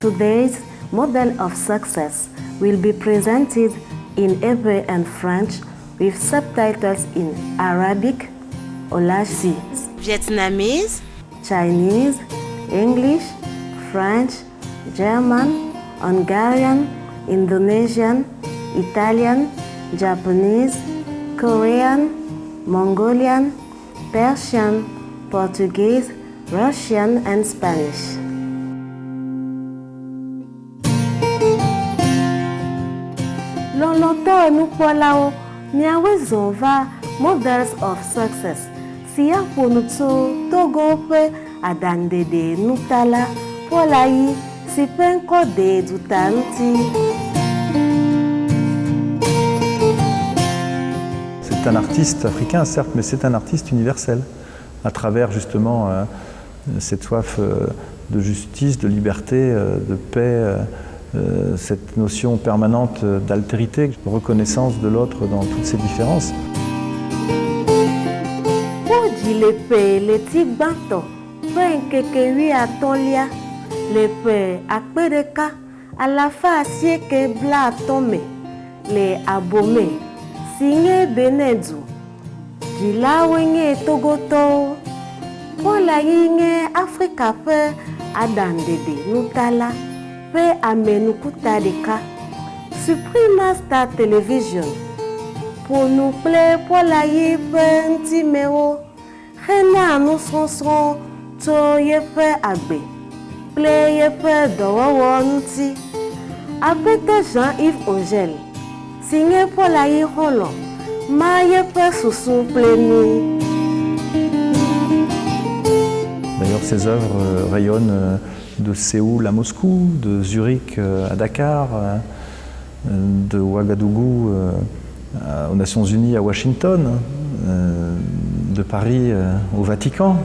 Today's model of success will be presented in Hebrew and French with subtitles in Arabic, Olashi, Vietnamese, Chinese, English, French, German, Hungarian, Indonesian, Italian, Japanese, Korean, Mongolian, Persian, Portuguese, Russian, and Spanish. Loloto nukpolao miawezova models of success. Siya ponuto togo pe adandede nutala polayi sipenko de dutanti. C'est un artiste africain, certes, mais c'est un artiste universel, à travers justement cette soif de justice, de liberté, de paix, cette notion permanente d'altérité, de reconnaissance de l'autre dans toutes ses différences. Signé Benedu, Jilawenye Togoto, Pola Yinge Africa pe Adandede Nutala, pe Amenukuta Deka, Suprema Star Television, pour nous play Pola Yi pe Ntimeo, Rena nous sonson, To Ye pe Agbe, Play Ye pe Dowo Nuti, Apete Jean-Yves Ogel. Signé Polayi Holo, Maye pe Soussou Pléni. D'ailleurs, ses œuvres rayonnent de Séoul à Moscou, de Zurich à Dakar, de Ouagadougou aux Nations Unies à Washington, de Paris au Vatican,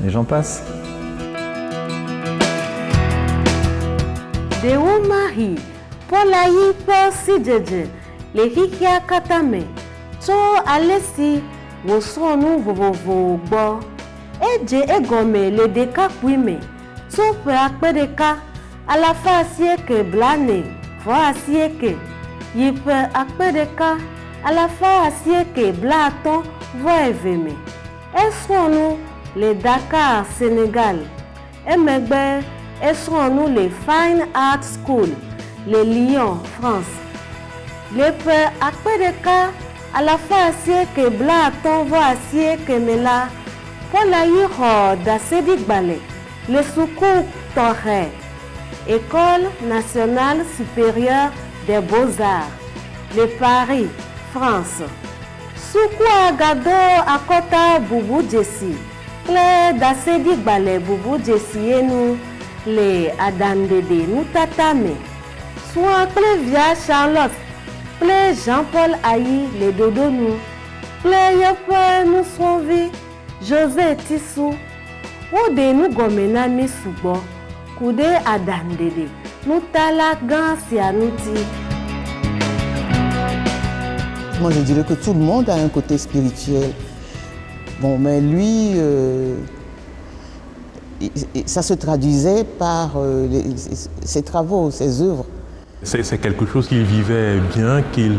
et j'en passe. De Oumahi, Polayi pe Sijeje. Le hikia katame, to alesi wosonu vovovo gbo. Eje egome le deka kwime, to pe akpedeka, alafa asieke blane, fo asieke. Yipe akpedeka, alafa asieke blaton, vo eveme. Esonu le Dakar, Sénégal. Emegbe, esonu le Fine Art School, le Lyon, France. Le père akpedeka à la fin que bla ton voix que mela pour la yiro d'asedi balé le soukou torre École nationale supérieure des beaux-arts de Paris, France. Soukou agado akota boubou jessi ple d'asedi balé boubou jessi et nous les adandede nous tatame soit ple via Charlotte. Ple Jean-Paul Ayi, les Dodonou. Ple Yope nous sauvi, José Tissou. Ou de nous gomena mi soubo, Koude Adandede, nous tala gansi anouti. Moi je dirais que tout le monde a un côté spirituel. Bon, mais lui, ça se traduisait par ses travaux, ses œuvres. C'est quelque chose qu'il vivait bien, qui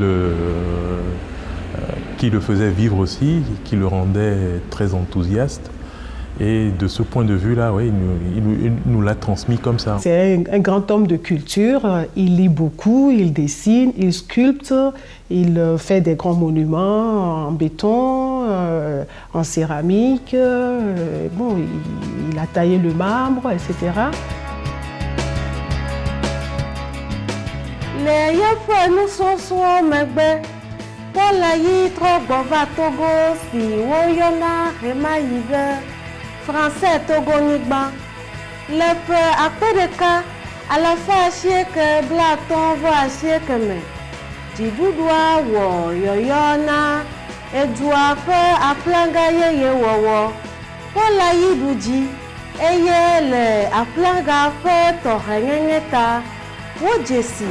le faisait vivre aussi, qui le rendait très enthousiaste. Et de ce point de vue-là, oui, il nous l'a transmis comme ça. C'est un grand homme de culture. Il lit beaucoup, il dessine, il sculpte, il fait des grands monuments en béton, en céramique. Bon, il a taillé le marbre, etc. Les yeux nous sont soit megbe, pour la yi trop bova Togo si woyona remayive, français Togo nigba. Le peu akpedeka à la fin chier que blaton voit chier que me. Diboudoua wo yoyona et doit peu à planga ye wowo. Pour la yi douji, et ye le à planga peu torengeta, wo jessi.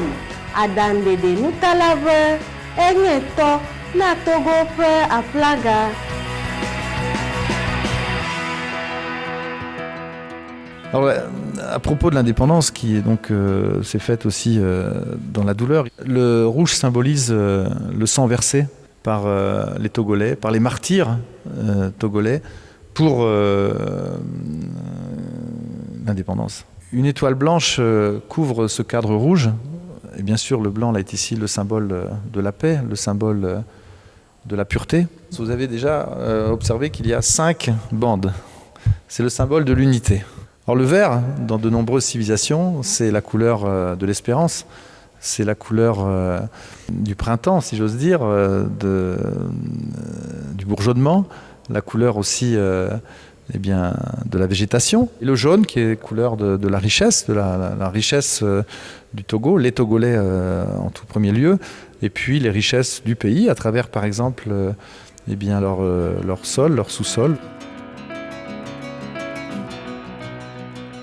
Adandede nutalave, enyeto na Togo pe a plaga. Alors, à propos de l'indépendance, qui est donc s'est faite aussi dans la douleur, le rouge symbolise le sang versé par les Togolais, par les martyrs togolais pour l'indépendance. Une étoile blanche couvre ce cadre rouge. Et bien sûr, le blanc là, est ici le symbole de la paix, le symbole de la pureté. Vous avez déjà observé qu'il y a 5 bandes. C'est le symbole de l'unité. Alors le vert, dans de nombreuses civilisations, c'est la couleur de l'espérance. C'est la couleur du printemps, si j'ose dire, du bourgeonnement. La couleur aussi eh bien, de la végétation. Et le jaune, qui est couleur de la richesse, la richesse du Togo, les Togolais en tout premier lieu, et puis les richesses du pays, à travers, par exemple, eh bien, leur sol, leur sous-sol.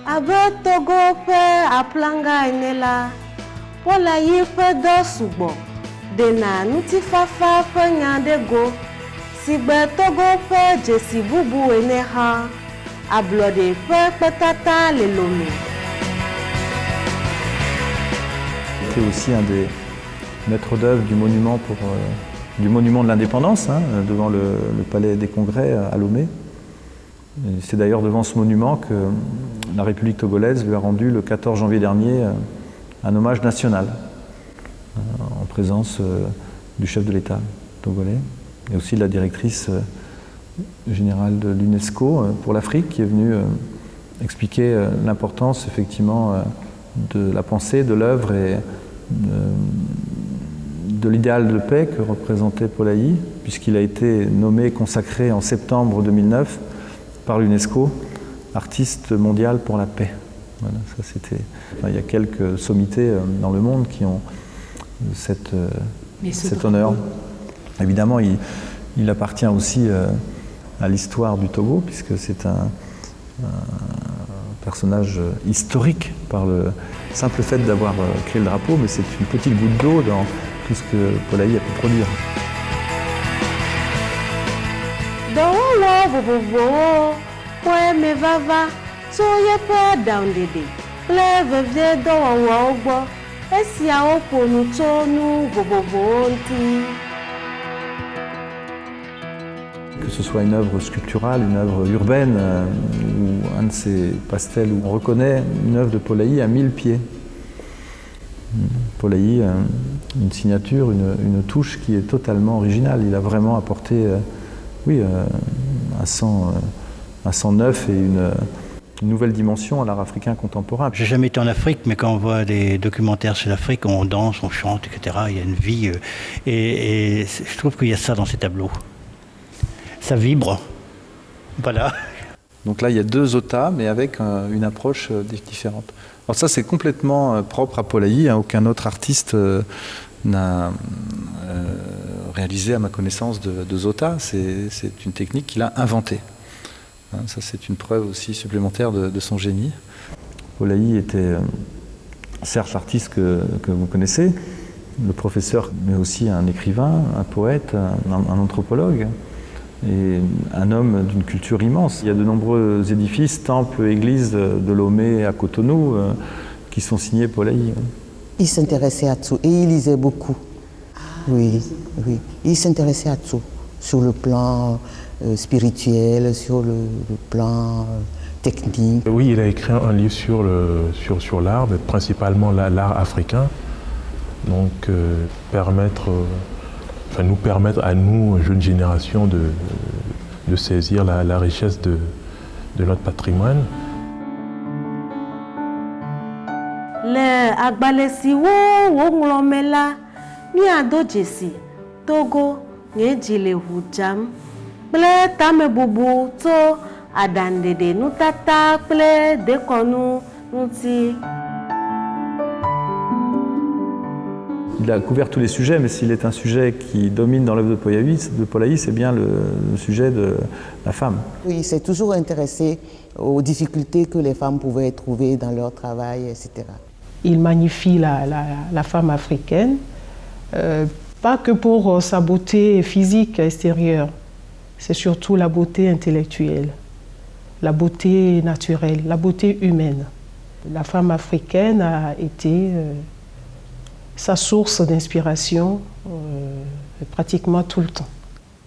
Abe Togo ƒe aplanga ene la, Polayi ƒe dɔ sugbɔ, dena ŋutifafa ƒe nya ɖe go, si gbe Togo ƒe dzesi bubu ene hã, ablɔɖe ƒe kpetata le lome. C'était aussi un des maîtres d'œuvre du monument de l'indépendance, devant le palais des congrès à Lomé. C'est d'ailleurs devant ce monument que la République togolaise lui a rendu le 14 janvier dernier un hommage national en présence du chef de l'État togolais et aussi de la directrice générale de l'UNESCO pour l'Afrique qui est venue expliquer l'importance effectivement de la pensée, de l'œuvre et de l'idéal de paix que représentait Polayi, puisqu'il a été nommé et consacré en septembre 2009 par l'UNESCO, artiste mondial pour la paix. Voilà, ça c'était. Enfin, il y a quelques sommités dans le monde qui ont cet honneur. Évidemment, il appartient aussi à l'histoire du Togo, puisque c'est un personnage historique par le simple fait d'avoir créé le drapeau, mais c'est une petite goutte d'eau dans tout ce que Polayi a pu produire. Dɔwɔwɔ vovovowo ƒe mevava tso yeƒe ɖaŋɖeɖe kple vevie dɔwɔwɔwo gbɔ, esiawo ƒo nu tso nu vovovowo ŋuti. Que ce soit une œuvre sculpturale, une œuvre urbaine ou un de ces pastels où on reconnaît une œuvre de Polayi à 1000 pieds. Polayi, une signature, une touche qui est totalement originale. Il a vraiment apporté un sang neuf et une nouvelle dimension à l'art africain contemporain. J'ai jamais été en Afrique, mais quand on voit des documentaires sur l'Afrique, on danse, on chante, etc. Il y a une vie. Et je trouve qu'il y a ça dans ces tableaux. Ça vibre. Voilà. Donc là, il y a 2 otas, mais avec une approche différente. Alors ça, c'est complètement propre à Polayi. Aucun autre artiste n'a réalisé, à ma connaissance, de zota. C'est une technique qu'il a inventée. Ça, c'est une preuve aussi supplémentaire de son génie. Polayi était certes l'artiste que vous connaissez, le professeur, mais aussi un écrivain, un poète, un anthropologue. Et un homme d'une culture immense. Il y a de nombreux édifices, temples, églises de Lomé à Cotonou qui sont signés Polayi. Il s'intéressait à tout et il lisait beaucoup. Oui. Il s'intéressait à tout, sur le plan spirituel, sur le plan technique. Oui, il a écrit un livre sur l'art, mais principalement l'art africain. Donc nous permettre à nous, jeune génération, de saisir la richesse de notre patrimoine. Le agbalẽ siwo woŋlɔ me la, míado dzesi Togo nye dzi le ʋu dzam kple tamebubu tso aɖaŋɖeɖe nutata kple dekɔnu ŋuti. Il a couvert tous les sujets, mais s'il est un sujet qui domine dans l'œuvre de Polayi, c'est bien le sujet de la femme. Oui, il s'est toujours intéressé aux difficultés que les femmes pouvaient trouver dans leur travail, etc. Il magnifie la femme africaine, pas que pour sa beauté physique extérieure, c'est surtout la beauté intellectuelle. la beauté naturelle, la beauté humaine. La femme africaine a été sa source d'inspiration pratiquement tout le temps.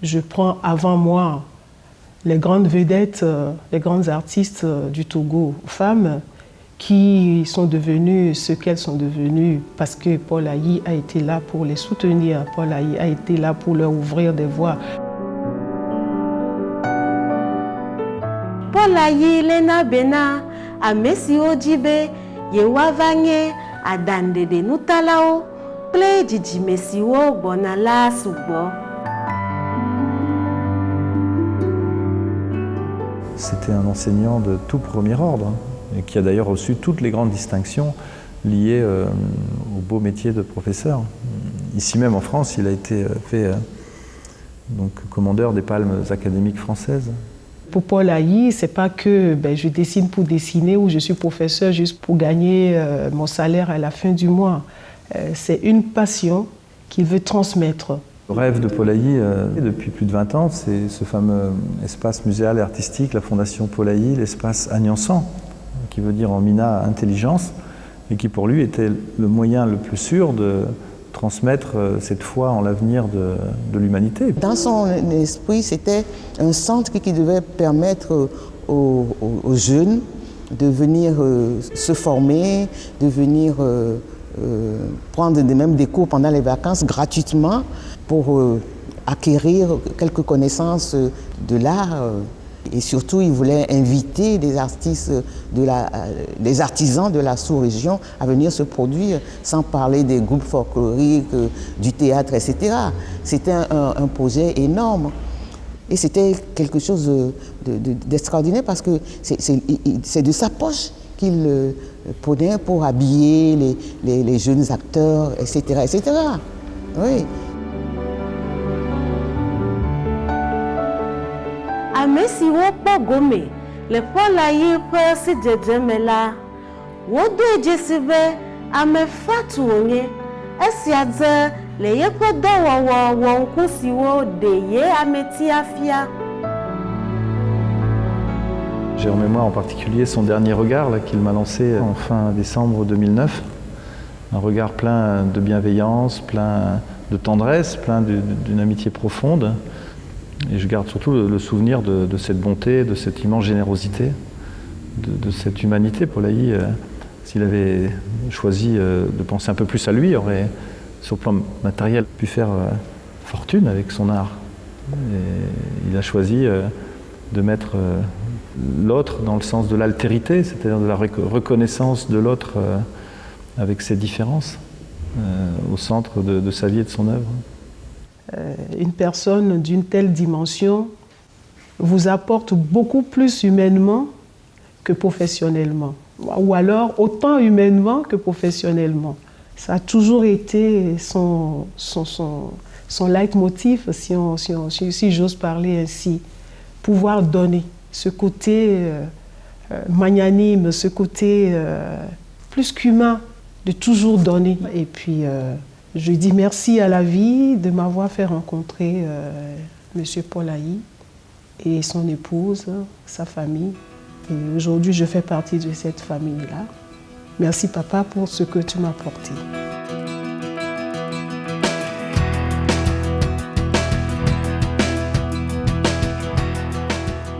Je prends avant moi les grandes vedettes, les grandes artistes du Togo, femmes qui sont devenues ce qu'elles sont devenues parce que Paul Ayi a été là pour les soutenir, Paul Ayi a été là pour leur ouvrir des voies. Paul Ayi Lena Bena, a Messi Ojibe, Yewa Vanye, a Dandede Nutalao, Ple Didi Messi Wo Bonala Sugbo. C'était un enseignant de tout premier ordre, et qui a d'ailleurs reçu toutes les grandes distinctions liées au beau métier de professeur. Ici même en France, il a été fait donc, commandeur des palmes académiques françaises. Pour Paul Ayi, ce n'est pas que je dessine pour dessiner ou je suis professeur juste pour gagner mon salaire à la fin du mois. C'est une passion qu'il veut transmettre. Le rêve de Paul Ayi, depuis plus de 20 ans, c'est ce fameux espace muséal et artistique, la Fondation Paul Ayi, l'espace Agnan-San, qui veut dire en mina intelligence, et qui pour lui était le moyen le plus sûr de transmettre cette foi en l'avenir de l'humanité. Dans son esprit, c'était un centre qui devait permettre aux jeunes de venir se former, de venir prendre même des cours pendant les vacances gratuitement pour acquérir quelques connaissances de l'art. Et surtout, il voulait inviter des artistes, des artisans de la sous-région à venir se produire, sans parler des groupes folkloriques, du théâtre, etc. C'était un projet énorme. Et c'était quelque chose d'extraordinaire parce que c'est de sa poche qu'il prenait pour habiller les jeunes acteurs, etc. etc. Oui. Amesi wo kpɔ gome le Paul Ayi ƒe sidzedzeme la, wodo edzesi be ame fatu wònye. Esia dze le yeƒe dɔwɔwɔ wɔŋku siwo ɖe ye ameti afia. J'ai en mémoire en particulier son dernier regard qu'il m'a lancé en fin décembre 2009. Un regard plein de bienveillance, plein de tendresse, plein d'une amitié profonde. Et je garde surtout le souvenir de cette bonté, de cette immense générosité, de cette humanité. Paul Ayi, s'il avait choisi de penser un peu plus à lui, aurait, sur le plan matériel, pu faire fortune avec son art. Et il a choisi de mettre l'autre dans le sens de l'altérité, c'est-à-dire de la reconnaissance de l'autre avec ses différences, au centre de sa vie et de son œuvre. Une personne d'une telle dimension vous apporte beaucoup plus humainement que professionnellement, ou alors autant humainement que professionnellement. Ça a toujours été son leitmotiv, si j'ose parler ainsi, pouvoir donner, ce côté magnanime, ce côté plus qu'humain, de toujours donner. Et puis, je dis merci à la vie de m'avoir fait rencontrer M. Paul Ayi et son épouse, sa famille. Et aujourd'hui, je fais partie de cette famille-là. Merci papa pour ce que tu m'as apporté.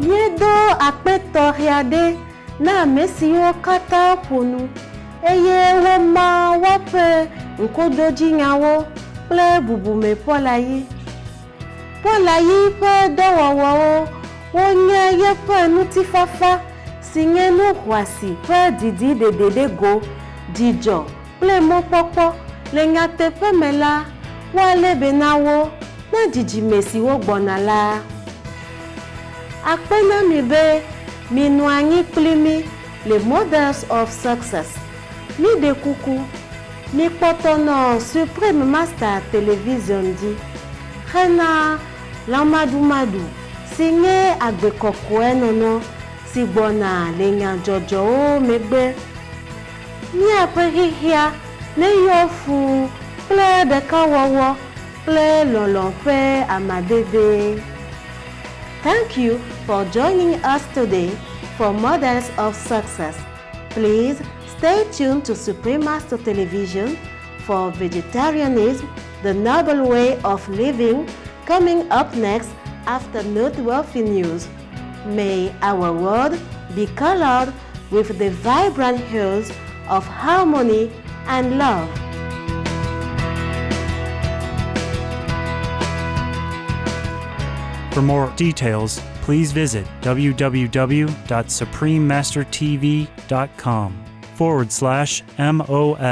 Miedo akpeto riade na mesio kata ponu. Eye woma wape nkodoji nyawo ple bubume Paul Ayi. Paul Ayi pe dowowo wonye yepe nutifafa sinye no hwasi pe didi de go dijo ple mopopo le nyatepe mela wale benawo na didi mesi wo gbonala. Akpena mi be mi nuanyi klimi le models of success. Mi de kuku, mi potono Supreme Master Television di. Rena Lamadou signé Agbekoko enono sigbona lenya jojo o megbe. Mi aprihia ne yofu ple de kawawo ple lolonpe amadede. Thank you for joining us today for models of success. Please stay tuned to Supreme Master Television for Vegetarianism, the Noble Way of Living, coming up next after noteworthy news. May our world be colored with the vibrant hues of harmony and love. For more details, please visit www.suprememastertv.com/MOS.